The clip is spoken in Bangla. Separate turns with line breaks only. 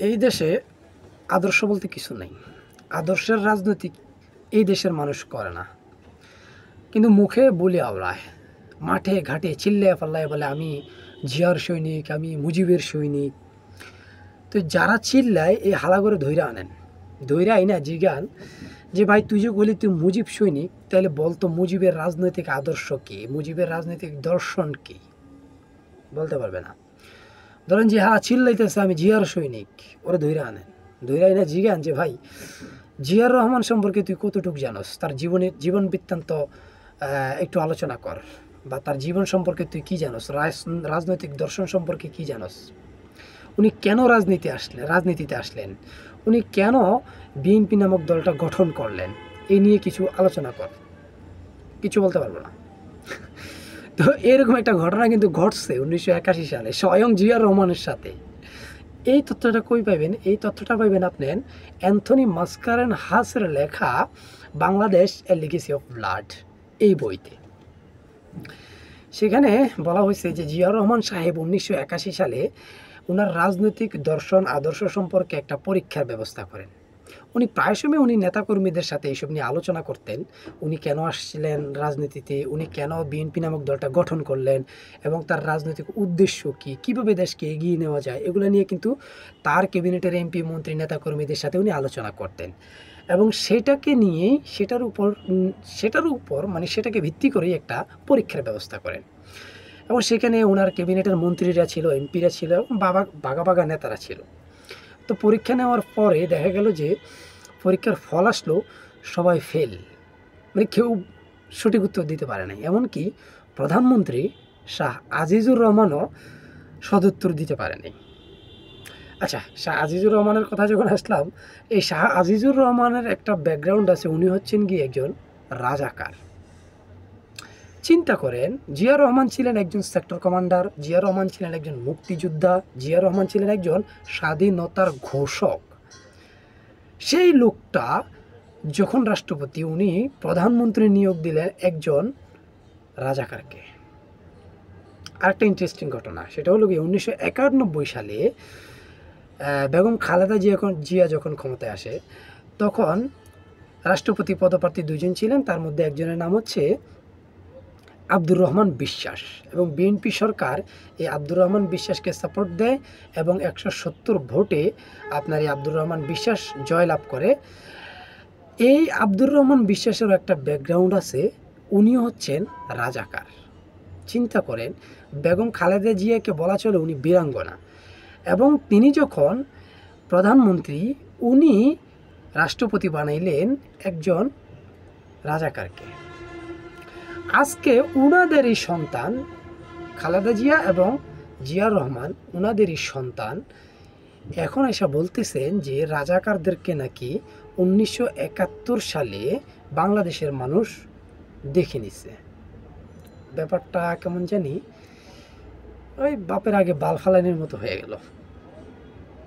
এই দেশে আদর্শ বলতে কিছু নেই। আদর্শের রাজনৈতিক এই দেশের মানুষ করে না, কিন্তু মুখে বলে আওড়ায়, মাঠে ঘাটে চিল্লায় পাল্লায় বলে আমি জিয়ার সৈনিক, আমি মুজিবের সৈনিক। তো যারা চিল্লায় এই হালা করে ধৈর্য আনেন, ধৈর্য আইনা জিগান যে ভাই তুই যে বলি তুই মুজিব সৈনিক, তাহলে বলতো মুজিবের রাজনৈতিক আদর্শ কী, মুজিবের রাজনৈতিক দর্শন কী? বলতে পারবে না। ধরেন যে হ্যাঁ চিল্লাইতেছে আমি জিয়ার সৈনিক, ওরা ধৈর্য আনেন, ধৈর্য আইনা জিগান যে ভাই জিয়ার রহমান সম্পর্কে তুই কতটুকু জানোস, তার জীবন বৃত্তান্ত একটু আলোচনা কর, বা তার জীবন সম্পর্কে তুই কী জানোস, রাজনৈতিক দর্শন সম্পর্কে কী জানোস, উনি কেন রাজনীতিতে আসলেন, উনি কেন বিএনপি নামক দলটা গঠন করলেন, এই নিয়ে কিছু আলোচনা কর। কিছু বলতে পারবো না। তো এরকম একটা ঘটনা কিন্তু ঘটছে 1981 সালে স্বয়ং জিয়াউর রহমানের সাথে। এই তথ্যটা কই পাইবেন? এই তথ্যটা পাইবেন আপনি অ্যান্থনি মাসকারেনহাসের লেখা বাংলাদেশ এ লিগেসি অফ ব্লাড এই বইতে। সেখানে বলা হয়েছে যে জিয়াউর রহমান সাহেব 1981 সালে ওনার রাজনৈতিক দর্শন আদর্শ সম্পর্কে একটা পরীক্ষার ব্যবস্থা করেন। উনি প্রায় সময় উনি নেতাকর্মীদের সাথে এইসব নিয়ে আলোচনা করতেন। উনি কেন আসছিলেন রাজনীতিতে, উনি কেন বিএনপি নামক দলটা গঠন করলেন, এবং তার রাজনৈতিক উদ্দেশ্য কী, কীভাবে দেশকে এগিয়ে নেওয়া যায়, এগুলো নিয়ে কিন্তু তার ক্যাবিনেটের এমপি মন্ত্রী নেতাকর্মীদের সাথে উনি আলোচনা করতেন। এবং সেটাকে নিয়েই সেটার উপর মানে সেটাকে ভিত্তি করেই একটা পরীক্ষার ব্যবস্থা করেন। এবং সেখানে ওনার ক্যাবিনেটের মন্ত্রীরা ছিল, এমপিরা ছিল, এবং বাঘা নেতারা ছিল। তো পরীক্ষা নেওয়ার পরে দেখা গেল যে পরীক্ষার ফল আসলো সবাই ফেল, মানে কেউ সঠিক উত্তর দিতে পারে নাই। এমনকি প্রধানমন্ত্রী শাহ আজিজুর রহমানও সদুত্তর দিতে পারেনি। আচ্ছা, শাহ আজিজুর রহমানের কথা যখন আসলাম, এই শাহ আজিজুর রহমানের একটা ব্যাকগ্রাউন্ড আছে, উনি হচ্ছেন কি একজন রাজাকার। চিন্তা করেন, জিয়া রহমান ছিলেন একজন সেক্টর কমান্ডার, জিয়া রহমান ছিলেন একজন মুক্তিযোদ্ধা, জিয়া রহমান ছিলেন একজন স্বাধীনতার ঘোষক। সেই লোকটা যখন রাষ্ট্রপতি, উনি প্রধানমন্ত্রী নিয়োগ দিলেন একজন রাজাকারকে। আরেকটা ইন্টারেস্টিং ঘটনা, সেটা হলো কি 1991 সালে বেগম খালেদা জিয়া যখন ক্ষমতায় আসে, তখন রাষ্ট্রপতি পদপ্রার্থী দুইজন ছিলেন, তার মধ্যে একজনের নাম হচ্ছে আব্দুর রহমান বিশ্বাস, এবং বিএনপি সরকার এই আব্দুর রহমান বিশ্বাসকে সাপোর্ট দেয়, এবং 170 ভোটে আপনার এই আব্দুর রহমান বিশ্বাস জয়লাভ করে। এই আব্দুর রহমান বিশ্বাসেরও একটা ব্যাকগ্রাউন্ড আছে, উনিও হচ্ছেন রাজাকার। চিন্তা করেন, বেগম খালেদা জিয়াকে বলা চলে উনি বীরাঙ্গনা, এবং তিনি যখন প্রধানমন্ত্রী, উনি রাষ্ট্রপতি বানাইলেন একজন রাজাকারকে। আজকে উনাদেরই সন্তান খালেদা জিয়া এবং জিয়াউর রহমান, উনাদেরই সন্তান এখন এসে বলতেছেন যে রাজাকারদেরকে নাকি 1971 সালে বাংলাদেশের মানুষ দেখে নিছে। ব্যাপারটা কেমন জানি ওই বাপের আগে বাল ফালানির মতো হয়ে গেল।